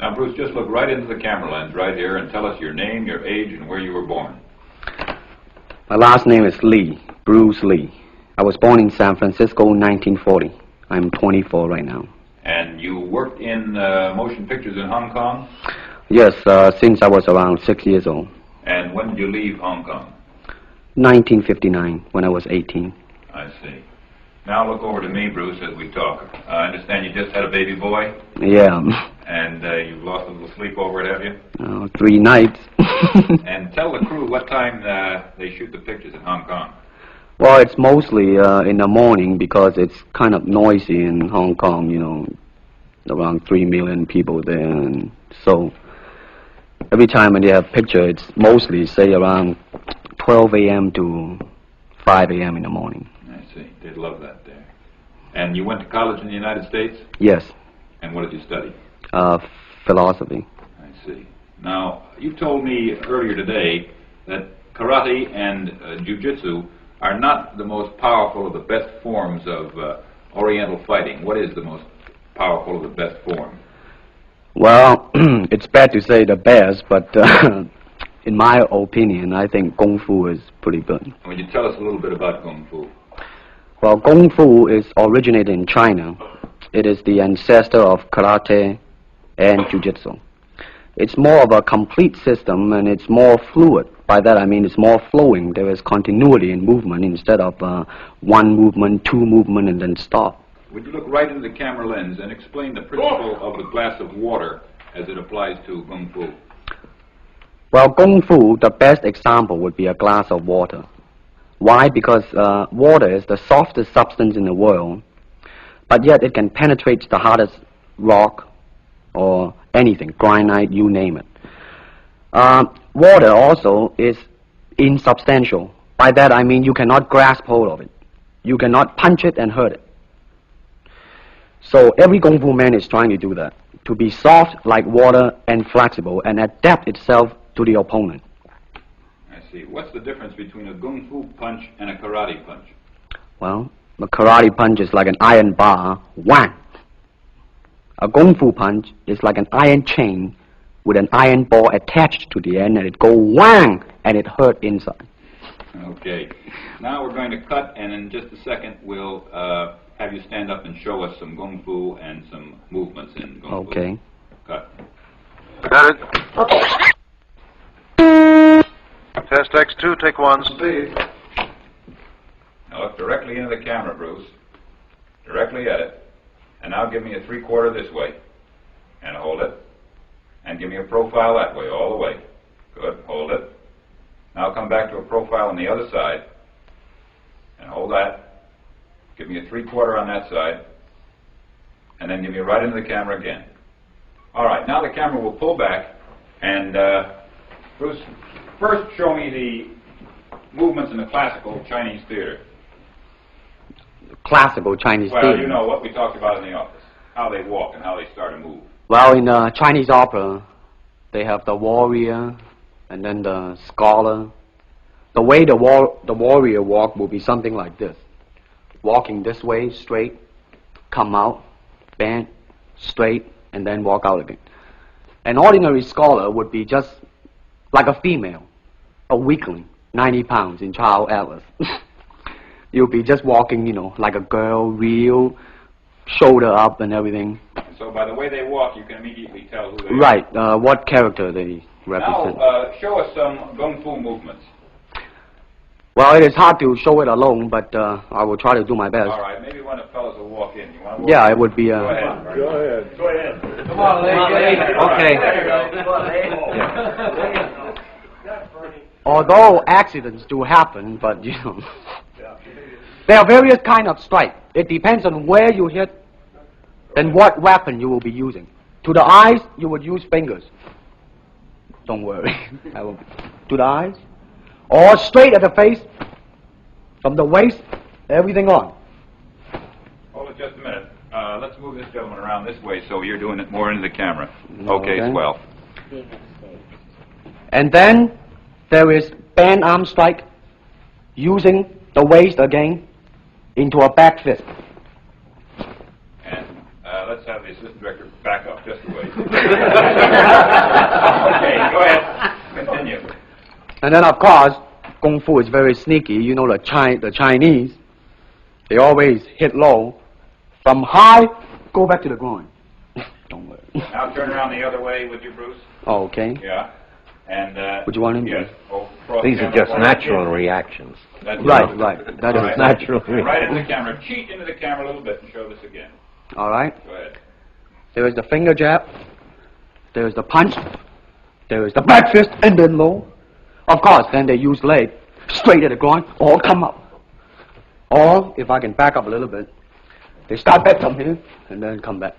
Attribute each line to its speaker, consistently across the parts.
Speaker 1: Now, Bruce, just look right into the camera lens right here and tell us your name, your age, and where you were born.
Speaker 2: My last name is Lee, Bruce Lee. I was born in San Francisco in 1940. I'm 24 right now.
Speaker 1: And you worked in motion pictures in Hong Kong?
Speaker 2: Yes, since I was around 6 years old.
Speaker 1: And when did you leave Hong Kong?
Speaker 2: 1959, when I was 18.
Speaker 1: I see. Now look over to me, Bruce, as we talk. I understand you just had a baby boy?
Speaker 2: Yeah.
Speaker 1: And you've lost a little sleep over it, have you?
Speaker 2: 3 nights.
Speaker 1: And tell the crew what time they shoot the pictures in Hong Kong.
Speaker 2: Well, it's mostly in the morning because it's kind of noisy in Hong Kong, you know, around 3 million people there. And so every time when they have picture, it's mostly, say, around 12 a.m. to 5 a.m. in the morning.
Speaker 1: I see. They'd love that there. And you went to college in the United States?
Speaker 2: Yes.
Speaker 1: And what did you study?
Speaker 2: Philosophy.
Speaker 1: I see. Now, you told me earlier today that karate and jiu-jitsu are not the most powerful or the best forms of Oriental fighting. What is the most powerful or the best form?
Speaker 2: Well, it's bad to say the best, but in my opinion, I think Gung Fu is pretty good.
Speaker 1: Would you tell us a little bit about Gung Fu?
Speaker 2: Well, Gung Fu is originated in China. It is the ancestor of karate and jiu-jitsu. It's more of a complete system, and it's more fluid. By that I mean it's more flowing. There is continuity in movement instead of one movement, two movement, and then stop.
Speaker 1: Would you look right into the camera lens and explain the principle of the glass of water as it applies to Gung Fu?
Speaker 2: Well, Gung Fu, the best example would be a glass of water. Why? Because water is the softest substance in the world, but yet it can penetrate the hardest rock or anything, granite, you name it. Water also is insubstantial. By that I mean you cannot grasp hold of it. You cannot punch it and hurt it. So every Kung Fu man is trying to do that, to be soft like water and flexible and adapt itself to the opponent.
Speaker 1: I see. What's the difference between a Gung Fu punch and a karate punch?
Speaker 2: Well, a karate punch is like an iron bar, whang. A Kung Fu punch is like an iron chain with an iron ball attached to the end, and it go whang, and it hurt inside.
Speaker 1: Okay. Now we're going to cut, and in just a second we'll have you stand up and show us some Gung Fu and some movements in Gung Fu.
Speaker 2: Okay.
Speaker 1: Cut.
Speaker 3: Got it. Okay. Test X2, take 1.
Speaker 1: Speed. Now look directly into the camera, Bruce. Directly at it. And now give me a 3/4 this way. And hold it. And give me a profile that way, all the way. Good. Hold it. Now come back to a profile on the other side. And hold that. Give me a 3/4 on that side. And then give me right into the camera again. All right. Now the camera will pull back. And Bruce, first show me the movements in the classical Chinese theater.
Speaker 2: Classical Chinese
Speaker 1: Well,
Speaker 2: theater.
Speaker 1: you know what we talked about in the office. How they walk and how they start to move.
Speaker 2: Well, in Chinese opera, they have the warrior and then the scholar. The way the warrior walk will be something like this. Walking this way, straight, come out, bend, straight, and then walk out again. An ordinary scholar would be just like a female, a weakling, 90 pounds in Child Atlas. You'll be just walking, you know, like a girl, real, shoulder up and everything.
Speaker 1: So by the way they walk, you can immediately tell who they
Speaker 2: Right, what character they represent.
Speaker 1: Now, show us some Gung Fu movements.
Speaker 2: Well, it is hard to show it alone, but I will try to do my best.
Speaker 1: All right, maybe one of the fellows will walk in. You want to walk
Speaker 2: Yeah,
Speaker 1: in?
Speaker 2: it would be...
Speaker 1: Go ahead.
Speaker 3: Go ahead.
Speaker 1: Go ahead.
Speaker 3: Come on, lady.
Speaker 2: Okay. Although accidents do happen, but, you know... There are various kind of strike. It depends on where you hit and what weapon you will be using. To the eyes, you would use fingers. Don't worry. To the eyes. Or straight at the face. From the waist, everything on.
Speaker 1: Hold it just a minute. Let's move this gentleman around this way so you're doing it more into the camera. Okay, swell.
Speaker 2: And then there is band arm strike, using the waist again into a back fist.
Speaker 1: And let's have this assistant director back up just a ways. Okay, go ahead. Continue.
Speaker 2: And then, of course, Kung Fu is very sneaky. You know, the Chinese, they always hit low. From high, go back to the groin. Don't worry.
Speaker 1: Now turn around the other way, would you, Bruce?
Speaker 2: Oh, okay.
Speaker 1: Yeah. And,
Speaker 2: Would you want him to?
Speaker 1: yes. Cross
Speaker 4: These
Speaker 1: the
Speaker 4: are
Speaker 1: camera
Speaker 4: just
Speaker 1: forward.
Speaker 4: natural reactions.
Speaker 1: That's
Speaker 2: Right, right. That
Speaker 1: All
Speaker 2: is
Speaker 1: right.
Speaker 4: natural.
Speaker 1: Right into the camera. Cheat into the camera a little bit and show this again.
Speaker 2: All right.
Speaker 1: Go ahead.
Speaker 2: There is the finger jab. There is the punch. There is the back fist and then low. Of course, then they use leg straight at the groin or come up. Or, if I can back up a little bit, they start back from here and then come back.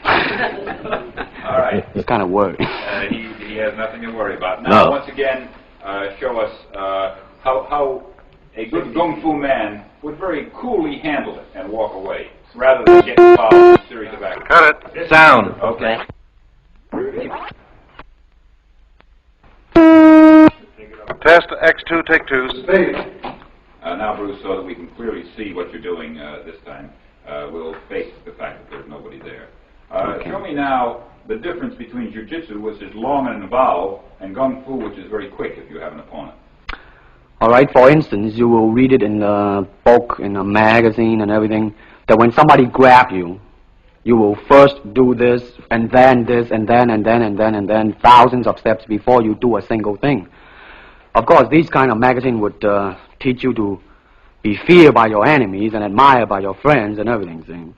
Speaker 1: All right.
Speaker 2: It's kind of worried.
Speaker 1: He has nothing to worry about. Now,
Speaker 4: No.
Speaker 1: once again, show us how a good Gung Fu man would very coolly handle it and walk away, rather than get involved in a series of actions.
Speaker 3: Cut it.
Speaker 4: Sound.
Speaker 1: Okay.
Speaker 3: Test X2, take 2.
Speaker 1: Now, Bruce, so that we can clearly see what you're doing this time, we'll face the fact that there's nobody there. Show me now the difference between jiu-jitsu, which is long and involved, and Gung Fu, which is very quick if you have an opponent.
Speaker 2: All right, for instance, you will read it in a book, in a magazine and everything, that when somebody grab you, you will first do this, and then this, and then, and then, and then, and then, thousands of steps before you do a single thing. Of course, these kind of magazine would teach you to be feared by your enemies and admired by your friends and everything. See?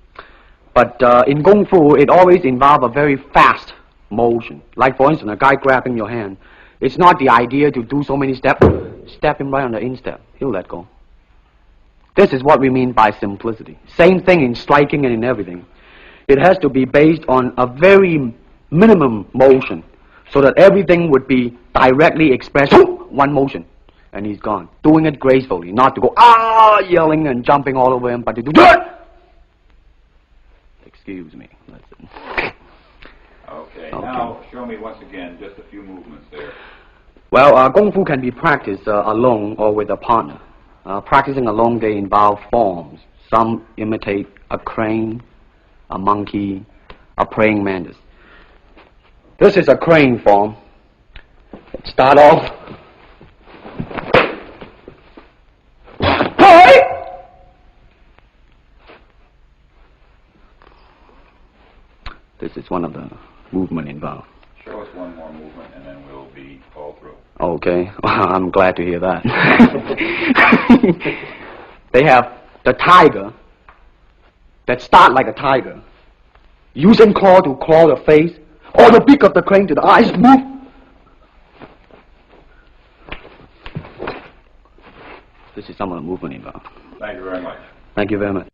Speaker 2: But in Kung Fu, it always involves a very fast motion. Like, for instance, a guy grabbing your hand. It's not the idea to do so many steps. Step him right on the instep. He'll let go. This is what we mean by simplicity. Same thing in striking and in everything. It has to be based on a very minimum motion so that everything would be directly expressed. One motion, and he's gone. Doing it gracefully, not to go, yelling and jumping all over him, but to do it. Excuse me. Listen.
Speaker 1: Okay, now show me once again just a few movements there.
Speaker 2: Well, Kung Fu can be practiced alone or with a partner. Practicing alone, they involve forms. Some imitate a crane, a monkey, a praying mantis. This is a crane form. Start off. This is one of the movement involved.
Speaker 1: Show us one more movement and then we'll be all through.
Speaker 2: Okay, I'm glad to hear that. They have the tiger that start like a tiger, using claw to claw the face, or the beak of the crane to the eyes move. This is some of the movement involved.
Speaker 1: Thank you very much.
Speaker 2: Thank you very much.